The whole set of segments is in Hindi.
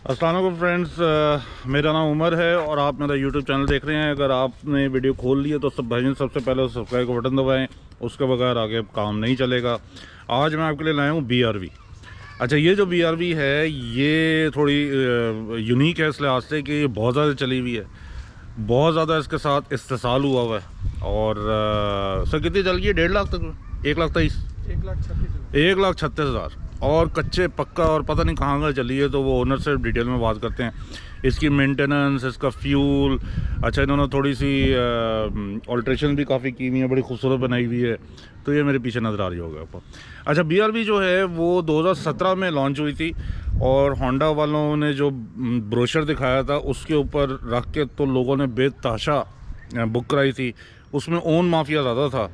अस्सलाम वालेकुम फ्रेंड्स, मेरा नाम उमर है और आप मेरा यूट्यूब चैनल देख रहे हैं। अगर आपने वीडियो खोल ली है तो सब भाई सबसे पहले सब्सक्राइब का बटन दबाएं, उसके बगैर आगे काम नहीं चलेगा। आज मैं आपके लिए लाया हूँ BRV। अच्छा, ये जो BRV है ये थोड़ी यूनिक है इस लिहाज से कि ये बहुत ज़्यादा चली हुई है, बहुत ज़्यादा इसके साथ इस्तेसाल हुआ हुआ है। और सर कितनी चल गई है? 1.5 लाख तक, 1,23,000, 1,36,000 और कच्चे पक्का और पता नहीं कहाँ कहाँ चली है। तो वो ओनर से डिटेल में बात करते हैं, इसकी मेंटेनेंस, इसका फ्यूल। अच्छा, इन्होंने थोड़ी सी ऑल्ट्रेशन भी काफ़ी की हुई है, बड़ी खूबसूरत बनाई हुई है। तो ये मेरे पीछे नज़र आ रही होगा आपको। अच्छा, BRV जो है वो 2017 में लॉन्च हुई थी और होंडा वालों ने जो ब्रोशर दिखाया था उसके ऊपर रख के तो लोगों ने बेतहाशा बुक कराई थी। उसमें ओन माफिया ज़्यादा था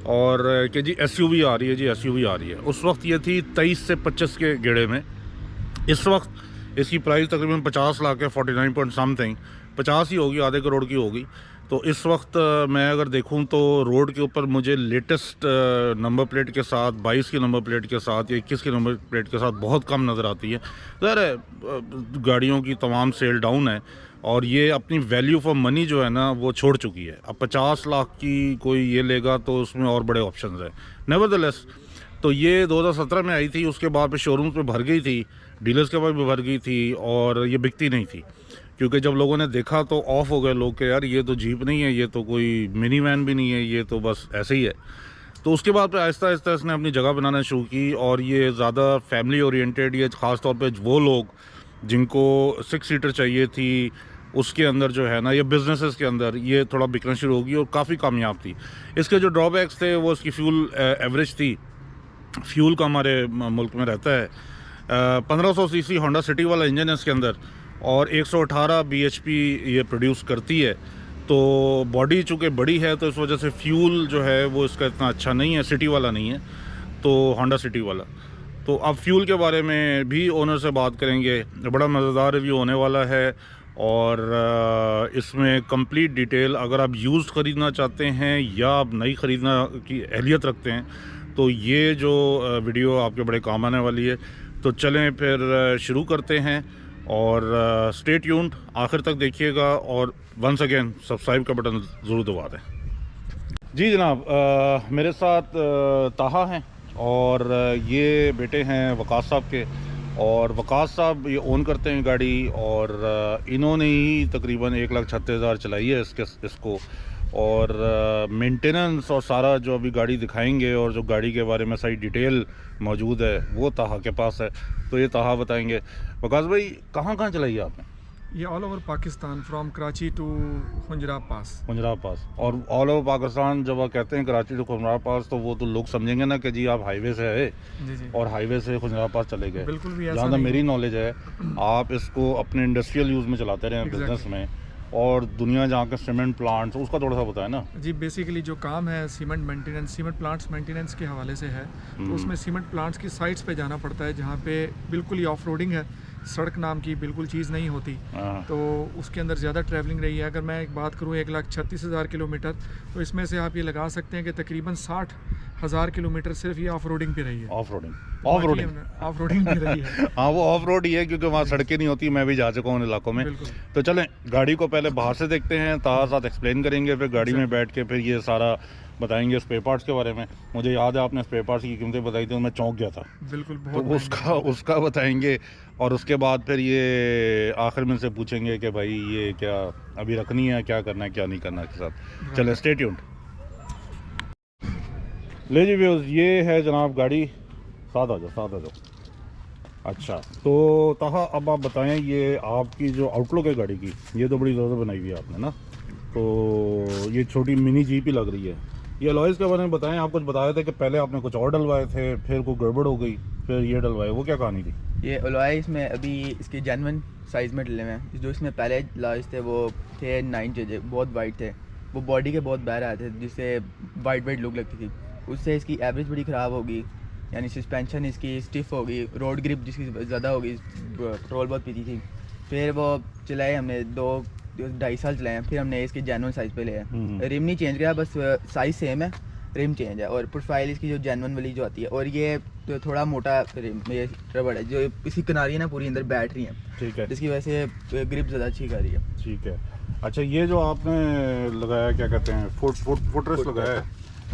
और कि जी SUV आ रही है, जी SUV आ रही है। उस वक्त ये थी 23 से 25 के गेड़े में। इस वक्त इसकी प्राइस तकरीबन 50 लाख है, 49 पॉइंट समथिंग, 50 ही होगी, आधे करोड़ की होगी। तो इस वक्त मैं अगर देखूं तो रोड के ऊपर मुझे लेटेस्ट नंबर प्लेट के साथ, 22 की नंबर प्लेट के साथ या 21 की नंबर प्लेट के साथ बहुत कम नज़र आती है। ज़ाहिर गाड़ियों की तमाम सेल डाउन है और ये अपनी वैल्यू फॉर मनी जो है ना वो छोड़ चुकी है। अब 50 लाख की कोई ये लेगा तो उसमें और बड़े ऑप्शंस हैं। नेवरदलेस तो ये 2017 में आई थी, उसके बाद पे शोरूम्स पे भर गई थी, डीलर्स के पास भी भर गई थी और ये बिकती नहीं थी। क्योंकि जब लोगों ने देखा तो ऑफ हो गए लोग के, यार ये तो जीप नहीं है, ये तो कोई मिनी वैन भी नहीं है, ये तो बस ऐसे ही है। तो उसके बाद पे आहिस्ता आहिस्ता इसने अपनी जगह बनाना शुरू की और ये ज़्यादा फैमिली ओरिएंटेड, ये ख़ास तौर पे वो लोग जिनको 6 सीटर चाहिए थी उसके अंदर जो है ना, ये बिजनेसेस के अंदर ये थोड़ा बिकना शुरू होगी और काफ़ी कामयाब थी। इसके जो ड्रॉबैक्स थे वो इसकी फ्यूल एवरेज थी। फ्यूल का हमारे मुल्क में रहता है 1500 सीसी होंडा सिटी वाला इंजन है इसके अंदर और 118 bhp ये प्रोड्यूस करती है। तो बॉडी चूँकि बड़ी है तो इस वजह से फ्यूल जो है वो इसका इतना अच्छा नहीं है, सिटी वाला नहीं है, तो होंडा सिटी वाला। तो अब फ्यूल के बारे में भी ओनर से बात करेंगे, बड़ा मज़ेदार रिव्यू होने वाला है। और इसमें कंप्लीट डिटेल, अगर आप यूज़ ख़रीदना चाहते हैं या आप नई ख़रीदना की अहलियत रखते हैं तो ये जो वीडियो आपके बड़े काम आने वाली है। तो चलें फिर शुरू करते हैं और स्टे ट्यून्ड, आखिर तक देखिएगा और वंस अगेन सब्सक्राइब का बटन ज़रूर दबा दें। जी जनाब, मेरे साथ ताहा हैं और ये बेटे हैं वकास साहब के। और वकास साहब ये ओन करते हैं गाड़ी और इन्होंने ही तकरीबन 1,36,000 चलाई है इसको। और मेंटेनेंस और सारा जो अभी गाड़ी दिखाएंगे और जो गाड़ी के बारे में सारी डिटेल मौजूद है वो ताहा के पास है। तो ये ताहा बताएंगे। वकास भाई, कहाँ कहाँ चलाई है आपने? ये all over Pakistan, from Karachi to Khunjerab pass. Khunjerab pass. और ऑल ओवर पाकिस्तान जब आप कहते हैं कराची टू खुंजराब पास तो वो तो लोग समझेंगे ना कि जी आप हाईवे से है जी जी, और हाईवे से खुंजराब पास चले गए। बिल्कुल भी ऐसा जहाँ तक नहीं मेरी नॉलेज है, आप इसको अपने इंडस्ट्रियल यूज़ में चलाते रहे बिजनेस में, और दुनिया जहाँ के सीमेंट प्लांट्स उसका थोड़ा सा बताएं ना जी। बेसिकली जो काम है cement maintenance, cement plants maintenance के हवाले से है। तो उसमें सीमेंट प्लांट्स की साइट्स पे जाना पड़ता है जहाँ पे बिल्कुल ही ऑफ रोडिंग है, सड़क नाम की बिल्कुल चीज़ नहीं होती। तो उसके अंदर ज़्यादा ट्रैवलिंग रही है। अगर मैं एक बात करूँ 1,36,000 किलोमीटर, तो इसमें से आप ये लगा सकते हैं कि तकरीबन 60,000 किलोमीटर सिर्फ ये ऑफ रोडिंग पे रही है। ऑफ रोडिंग भी रही है। हाँ, वो ऑफ रोड ही है क्योंकि वहाँ सड़कें नहीं होती। मैं भी जा चुका हूँ उन इलाकों में। तो चलें गाड़ी को पहले बाहर से देखते हैं, ताहा साथ एक्सप्लेन करेंगे, फिर गाड़ी में बैठ के फिर ये सारा बताएंगे स्पेयर पार्ट्स के बारे में। मुझे याद है आपने स्पेयर पार्ट्स की कीमतें बताई थी, मैं चौंक गया था। बिल्कुल, तो उसका बताएंगे और उसके बाद फिर ये आखिर में से पूछेंगे कि भाई ये क्या अभी रखनी है, क्या करना है, क्या नहीं करना के साथ। चले स्टे ट्यून्ड। ले जी व्यूज़, ये है जनाब गाड़ी। साथ आ जाओ। अच्छा, तो ताहा अब आप बताएं, ये आपकी जो आउटलुक है गाड़ी की, ये तो बड़ी ज़्यादा बनाई हुई है आपने ना। तो ये छोटी मिनी जीप ही लग रही है। ये अलॉयज़ के बारे में बताएं। आप कुछ बताए थे कि पहले आपने कुछ और डलवाए थे, फिर कोई गड़बड़ हो गई, फिर ये डलवाए, वो क्या कहानी थी? ये अलॉयज़ में अभी इसके जेन्युइन साइज़ में डले हुए हैं। जो इसमें पहले अलॉयज़ थे वो थे 9 JJ, बहुत वाइट थे, वो बॉडी के बहुत बाहर आए थे जिससे वाइट लुक लगती थी। उससे इसकी एवरेज बड़ी ख़राब होगी, यानी सस्पेंशन इसकी स्टिफ होगी, रोड ग्रिप जिसकी ज़्यादा होगी, पेट्रोल बहुत पीती थी। फिर वो चलाए हमने 2-2.5 साल चलाए हैं, फिर हमने इसके जेन्युइन साइज़ पे ले आए। रिम नहीं चेंज किया, बस साइज़ सेम है, रिम चेंज है, और प्रोफाइल इसकी जो जेनवन वाली जो आती है, और ये तो थोड़ा मोटा रिम ये रबड़ है, जो इसकी किनारी है ना पूरी अंदर बैठ रही है, ठीक है, जिसकी वजह से ग्रिप ज़्यादा अच्छी कर रही है। ठीक है। अच्छा, ये जो आपने लगाया क्या कहते हैं फुटरेस्ट लगाया है,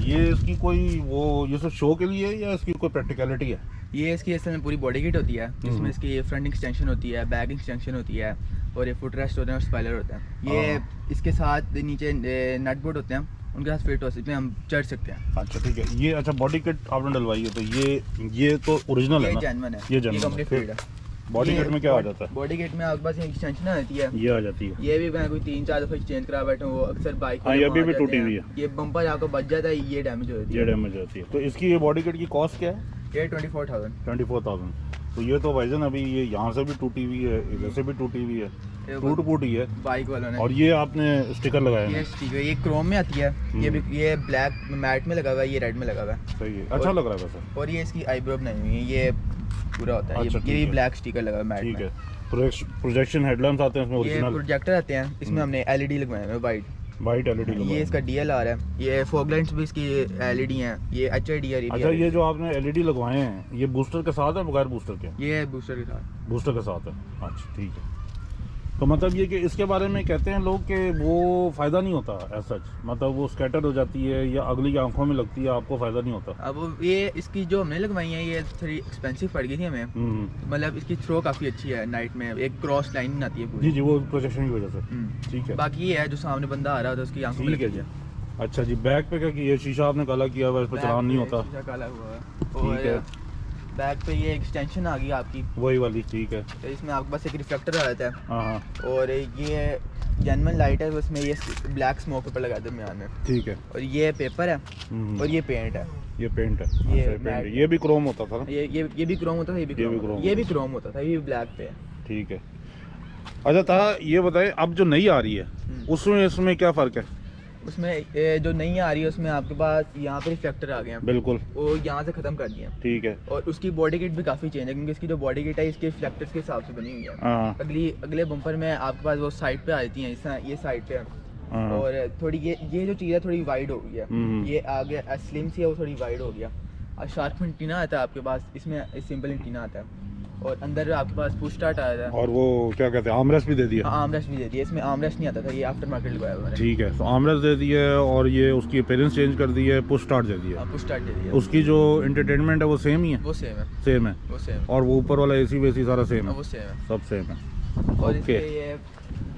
ये इसकी कोई वो ये सब शो के लिए है या इसकी कोई प्रैक्टिकलिटी है? ये इसकी असल में पूरी बॉडी किट होती है, जिसमें इसकी फ्रंट एक्सटेंशन होती है, बैक एक्सटेंशन होती है, और ये फुट रेस्ट होते हैं और स्पाइलर होता है। ये इसके साथ नीचे नट बोर्ड होते हैं, उनके साथ फिट हो सकते हैं, हम चढ़ सकते हैं। अच्छा, ठीक है। ये अच्छा बॉडी किट आपने डलवाई है, तो ये तो ओरिजिनल है ये ना? जेन्युइन है, ये कंपनी फिट है। बॉडी किट में क्या आ जाता है? बॉडी किट में आपके पास एक्सटेंशन आती है, ये आ जाती है। ये भी मैं कोई 3-4 दफ़ा चेंज करा बैठा हूँ, वो अक्सर बाइक हाँ, ये अभी भी टूटी हुई है। ये बम्पर आपको बच जाता है, ये डैमेज हो जाती है। ये डैमेज होती है। तो इसकी ये बॉडी किट की कॉस्ट क्या है? ये 24,000। 24,000। तो ये तो भाईजान अभी ये यहाँ से भी टूटी हुई है, इधर से भी टूटी हुई है, टूट फूटी है, बाइक वालों ने। और ये आपने स्टिकर लगाया है? ये स्टिकर ये क्रोम में आती है, ये भी ये ब्लैक मैट में लगा हुआ है, ये रेड में लगा हुआ है। सही है, अच्छा लग रहा है वैसे। और ये इसकी आईब्रो बनाई हुई है, ये पूरा होता है। अच्छा, ये ठीक भी है। ब्लैक स्टिकर लगा हुआ है मैट ठीक में। है। प्रोजेक्शन हेडलैम्प्स आते हैं इसमें ये ओरिजिनल, प्रोजेक्टर आते हैं, इसमें हमने एलईडी लगवाए हैं वाइट। वाइट एलईडी लगाया ये है। इसका डीएलआर है, ये फॉग लाइट्स भी इसकी एलईडी हैं, ये एचआईडीआर। अच्छा, ये जो आपने एलईडी लगवाए हैं, ये बूस्टर के साथ है बगैर बूस्टर के? ये बूस्टर के साथ। बूस्टर के साथ है। अच्छा, ठीक है। तो मतलब ये कि इसके बारे में कहते हैं लोग कि वो फ़ायदा नहीं होता एज सच, मतलब वो स्कैटर हो जाती है या अगली आंखों में लगती है, आपको फ़ायदा नहीं होता? अब ये इसकी जो हमने लगवाई है, ये थोड़ी एक्सपेंसिव पड़ गई थी हमें, मतलब इसकी थ्रो काफ़ी अच्छी है, नाइट में एक क्रॉस लाइन बनाती है जी पूरी। जी, वो प्रोजेक्शन की वजह से। ठीक है। बाकी ये है जो सामने बंदा आ रहा होता है उसकी आंखों में ठीक है लग जी। जाए। अच्छा जी, बैक पे क्या किया? शीशा आपने काला किया हुआ है, इस पर चलान नहीं होता? शीशा काला हुआ है। ठीक है। और बैक पे ये एक्सटेंशन आ गई आपकी, वही वाली, ठीक है। तो इसमें आपके पास एक रिफ्लेक्टर आ जाता है, हाँ हाँ, और ये जेन्युइन लाइट है, उसमें ये ब्लैक स्मोक पेपर लगा देते हैं म्यान में, ठीक है। और ये पेपर है, और ये पेंट है। ये पेंट है। ये अच्छा, पेंट मैट है। ये भी क्रोम होता था ना? ये भी क्रोम होता था, ये भी क्रोम होता था, ये भी ब्लैक पे है। ठीक है। अच्छा था, ये बताएं अब जो नई आ रही है उसमें इसमें क्या फ़र्क है? उसमें जो नई आ रही है उसमें आपके पास यहाँ पे रिफ्लेक्टर आ गए हैं, बिल्कुल, वो यहाँ से ख़त्म कर दिए हैं। ठीक है। और उसकी बॉडी किट भी काफ़ी चेंज है, क्योंकि इसकी जो बॉडी किट है इसके रिफ्लेक्टर्स के हिसाब से बनी हुई है। हाँ अगले बम्पर में आपके पास वो साइड पे आ जाती हैं, ये साइड पे है। हाँ। और थोड़ी ये जो चीज़ है थोड़ी वाइड हो गई है, ये आगे स्लिम सी है, वो थोड़ी वाइड हो गया। और शार्प एंटीना आता है आपके पास, इसमें सिंपल एंटीना आता है, और अंदर आपके पास पुश स्टार्ट आया था, और वो क्या कहते हैं, आर्मरेस्ट भी दे दिया? आर्मरेस्ट भी दे दिया। इसमें आर्मरेस्ट नहीं आता था, ये आफ्टर मार्केट लगवाया हुआ है। ठीक है, तो आर्मरेस्ट दे दिया है, और ये उसकी अपीयरेंस चेंज कर दी है, पुश स्टार्ट दे दिया है। पुश स्टार्ट दे दिया। उसकी जो एंटरटेनमेंट है वो सेम ही है? वो सेम है, सेम है। वो सेम है, और वो ऊपर वाला एसी वेसी सारा सेम है? वो सेम है, सब सेम है। और ओके। इसके ये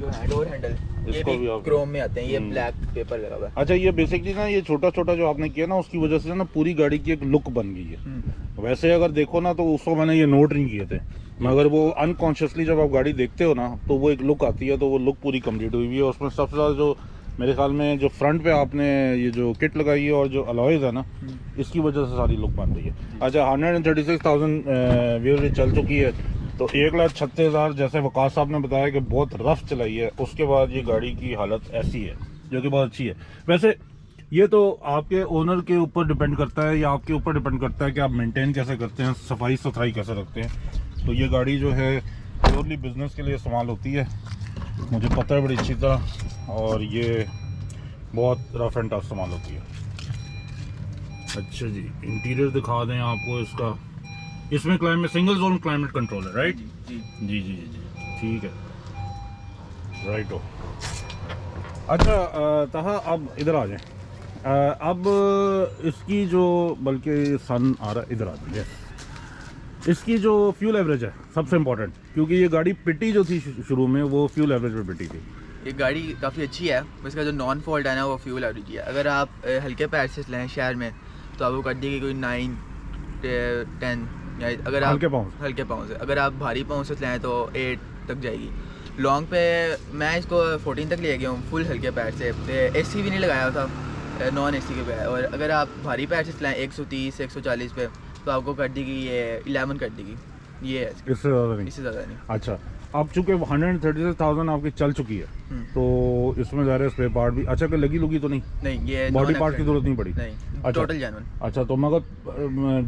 जो डोर हैंडल ये इसको भी भी आप- क्रोम में आते हैं, ये ब्लैक पेपर लगा हुआ है। अच्छा, ये बेसिकली ना ये छोटा छोटा जो आपने किया ना, उसकी वजह से ना पूरी गाड़ी की एक लुक बन गई है। वैसे अगर देखो ना तो उसको मैंने ये नोट नहीं किए थे, मगर वो अनकॉन्शियसली जब आप गाड़ी देखते हो ना तो वो एक लुक आती है, तो वो लुक पूरी कंप्लीट हुई हुई है। उसमें सबसे ज़्यादा जो मेरे ख्याल में जो फ्रंट पे आपने ये जो किट लगाई है और जो अलॉयज़ है ना, इसकी वजह से सारी लुक बन रही है। अच्छा, 136,000 व्यूज चल चुकी है, तो 1,36,000 जैसे वकास साहब ने बताया कि बहुत रफ चलाई है, उसके बाद ये गाड़ी की हालत ऐसी है जो कि बहुत अच्छी है। वैसे ये तो आपके ओनर के ऊपर डिपेंड करता है या आपके ऊपर डिपेंड करता है कि आप मेंटेन कैसे करते हैं, सफाई सुथराई कैसे रखते हैं। तो ये गाड़ी जो है प्योरली बिजनेस के लिए इस्तेमाल होती है, मुझे पता है बड़ी अच्छी तरह, और ये बहुत रफ एंड टफ इस्तेमाल होती है। अच्छा जी, इंटीरियर दिखा दें आपको इसका। इसमें climate single zone climate control है, राइट? जी जी जी जी जी, ठीक है, राइट हो। अच्छा ताहा, अब इधर आ जाएं। अब इसकी जो, बल्कि सन आ रहा है, इधर आ जाइए। इसकी जो फ्यूल एवरेज है सबसे इम्पोर्टेंट, क्योंकि ये गाड़ी पिटी जो थी शुरू में वो फ्यूल एवरेज पे पिटी थी। ये गाड़ी काफ़ी अच्छी है, इसका जो नॉन फॉल्ट है ना वो फ्यूल एवरेज है। अगर आप हल्के पैर से चलाएं शहर में तो आपको कर देगी कोई 9, 10, या अगर आप हल्के पाँव से, अगर आप भारी पाँव से चलाएं तो 8 तक जाएगी। लॉन्ग पे मैं इसको 14 तक ले गया हूँ फुल हल्के पैर से, एसी भी नहीं लगाया था, नॉन एसी के पे। और अगर आप भारी पैर से चलाएं 130, 140 पे तो आपको कर देगी ये 11 कर देगी। ये है इससे ज़्यादा नहीं? इससे ज़्यादा नहीं। अच्छा, अब चूंकि 136,000 आपकी चल चुकी है, तो इसमें ज़ाहिर है स्पेयर पार्ट भी अच्छा कि लगी लुगी तो नहीं, नहीं ये बॉडी पार्ट की जरूरत नहीं पड़ी। नहीं, अच्छा, टोटल जेन्युइन। अच्छा, तो मगर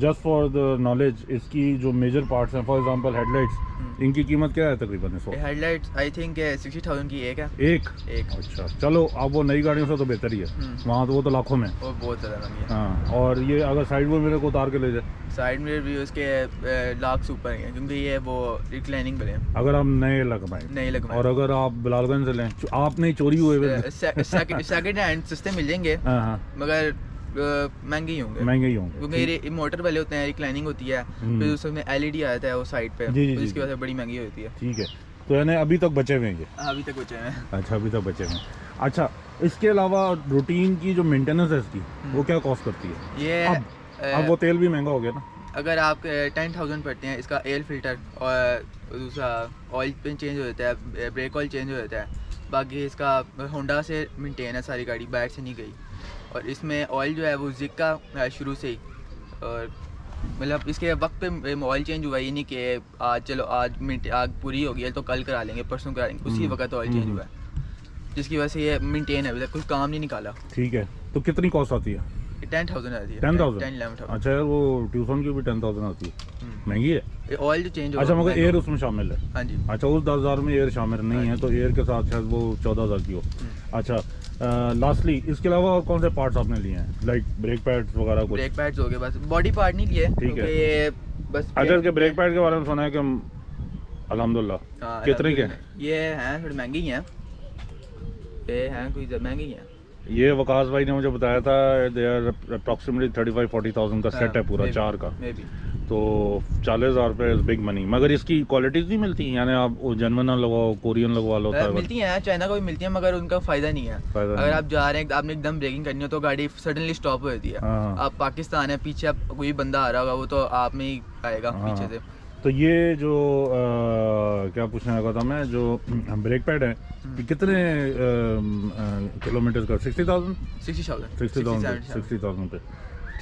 जस्ट फॉर द नॉलेज इसकी जो मेजर पार्ट्स हैं, फॉर एग्जांपल हेडलाइट्स, इनकी कीमत क्या है तकरीबन इस वक्त? हेडलाइट्स आई थिंक 60,000 की एक है। एक। अच्छा, चलो अब वो नई गाड़ियों से तो बेहतर ही है, वहाँ तो वो तो लाखों में। वो बहुत ज़्यादा महंगी है। हाँ, और ये अगर साइड में मेरे को उतार के ले जाए, साइड मिरर भी उसके लाख से ऊपर हैं, क्योंकि ये वो रिक्लाइनिंग वाले हैं। अगर हम नए लगवाएं, नहीं लगवाएं। और अगर आप बिलालगंज से लें, आप नहीं चोरी हुए हुए सेकंड हैंड सस्ते मिल जाएंगे, हाँ हाँ, मगर महंगे ही होंगे, महंगे ही होंगे, क्योंकि ये मोटर वाले होते हैं, रिक्लाइनिंग होती है, फिर उसमें LED आता है वो साइड पे, जी, जी, तो इसकी जी। वजह से बड़ी महंगी होती है। ठीक है, तो यानी अभी तक बचे हुए हैं ये? अभी तक बचे हैं। अच्छा, अभी तक बचे हुए हैं। अच्छा, इसके अलावा रूटीन की जो मेंटेनेंस है इसकी, वो क्या कॉस्ट करती है? ये अब वो तेल भी महंगा हो गया ना? अगर आप 10,000 पड़ते हैं, इसका एयर फिल्टर और दूसरा ऑयल पिन चेंज हो जाता है, ब्रेक ऑयल चेंज हो जाता है, बाकी इसका होंडा से मेंटेन है सारी गाड़ी, बाहर से नहीं गई। और इसमें ऑयल जो है वो जिक का है शुरू से ही, और मतलब इसके वक्त पे ऑयल चेंज हुआ, ये नहीं कि आज चलो आज पूरी हो गई है तो कल करा लेंगे, परसों करा लेंगे, उसी वक्त ऑयल चेंज हुआ है, जिसकी वजह से ये मेंटेन है, अभी तक कुछ काम नहीं निकाला। ठीक है, तो कितनी कॉस्ट आती है? 10,000 आती है। 10,000? 10,000। अच्छा यार, वो ट्यूशन की भी 10,000 आती है, महंगी है। ऑयल जो चेंज अच्छा, मगर एयर उसमें शामिल है? हाँ जी। अच्छा, उस 10,000 में एयर शामिल नहीं है, तो एयर के साथ शायद वो 14,000 की हो। अच्छा, लास्टली इसके अलावा और कौन से पार्ट्स आपने लिए हैं, लाइक ब्रेक पैड्स वगैरह कुछ? ब्रेक पैड्स हो गए, बस बॉडी पार्ट नहीं लिए, ठीक है। क्योंकि ये बस अच्छा, इसके ब्रेक पैड के बारे में सुना है कि अल्हम्दुलिल्लाह, हाँ, कितने के? ये हैं थोड़ी महंगी ही हैं, ये हैं कोई महंगी ही हैं। ये वकास भाई ने मुझे बताया था, दे आर अप्रॉक्सीमेटली 35-40,000 का सेट है पूरा, चार का, मे बी। तो 40,000 रुपये इज बिग मनी। मगर इसकी क्वालिटीज नहीं मिलती, यानी आप जेन्युइन लगवाओ, कोरियन लगवा लो, मिलती हैं, चाइना को भी मिलती हैं, मगर उनका फ़ायदा नहीं है। अगर आप जा रहे हैं, आपने एकदम ब्रेकिंग करनी हो तो गाड़ी सडनली स्टॉप हो जाती है। हाँ। आप पाकिस्तान है, पीछे आप कोई बंदा आ रहा होगा, वो तो आप में ही आएगा पीछे से। तो ये जो क्या पूछने लगा था मैं, जो ब्रेक पैड है, ये कितने किलोमीटर का? 60,000? 60,000 पे,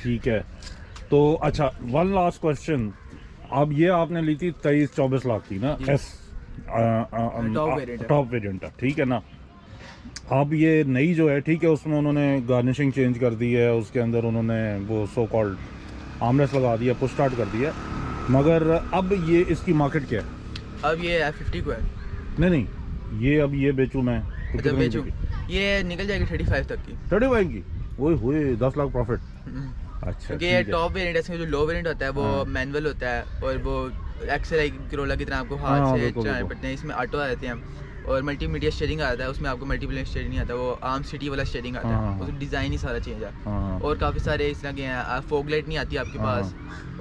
ठीक है। तो अच्छा, वन लास्ट क्वेश्चन, अब ये आपने ली थी 23-24 लाख की ना, एस टॉप वेरिएंट है, ठीक है ना? अब ये नई जो है, ठीक है, उसमें उन्होंने गार्निशिंग चेंज कर दी है, उसके अंदर उन्होंने वो सो कॉल्ड आर्मरेस्ट लगा दिया, पुश स्टार्ट कर दिया, मगर अब ये इसकी मार्केट क्या है? अब ये 50 को है। नहीं, ये अब ये बेचूँ मैं तो अच्छा, कितने बेचूं, की? ये निकल जाएगी 35 तक की। 35 की? ओए हुए, 10 लाख प्रॉफिट। अच्छा, क्योंकि ये टॉप वेरिएंट है, जो लो वेरिएंट होता है वो मैनुअल होता है, और वो एक्सेल करोला की तरह आपको हाथ से चलाने पड़ते हैं। इसमें ऑटो आ जाते हैं, और मल्टीमीडिया स्टीयरिंग आता है, उसमें आपको मल्टीप्लेन स्टीयरिंग नहीं आता, वो आर्म सिटी वाला स्टीयरिंग आता है, उसमें डिज़ाइन ही सारा चेंज है। और काफ़ी सारे इस तरह के हैं, फोग लाइट नहीं आती आपके पास,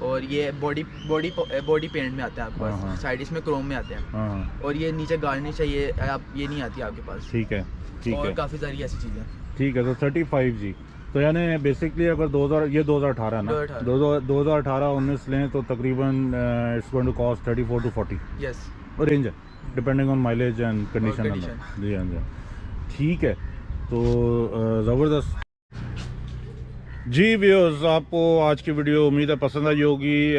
और ये बॉडी पेंट में आता है आपके पास, साइड इसमें क्रोम में आते हैं, और ये नीचे गार्निश है, ये आप ये नहीं आती आपके पास। ठीक है, ठीक और है, काफ़ी सारी ऐसी चीज़ें। ठीक है। तो 35 जी, तो यानी बेसिकली अगर 2018 है ना, 2018-19 लें तो तकरीबन it's going to cost 34 to 40 yes, और रेंज है, depending on mileage and condition. जी हाँ, जी हाँ, ठीक है। तो ज़बरदस्त जी व्यूअर्स, आपको आज की वीडियो उम्मीद है पसंद आई होगी।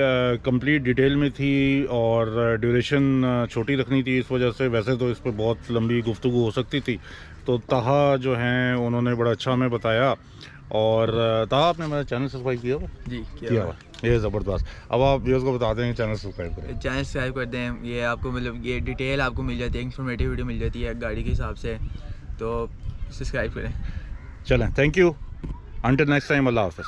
कंप्लीट डिटेल में थी और ड्यूरेशन छोटी रखनी थी, इस वजह से। वैसे तो इस पर बहुत लंबी गुफ्तगू हो सकती थी, तो ताहा जो हैं उन्होंने बड़ा अच्छा हमें बताया। और ताहा, आपने मेरा चैनल सब्सक्राइब किया हुआ? जी किया हुआ, ये ज़बरदस्त। अब आप व्यूअर्स को बता दें चैनल सब्सक्राइब करें। चैनल सब्सक्राइब कर दें, ये आपको मतलब ये डिटेल आपको मिल जाती है, इंफॉर्मेटिव वीडियो मिल जाती है गाड़ी के हिसाब से, तो सब्सक्राइब करें। चलें, thank you, until next time, अल्लाह हाफ़िज़।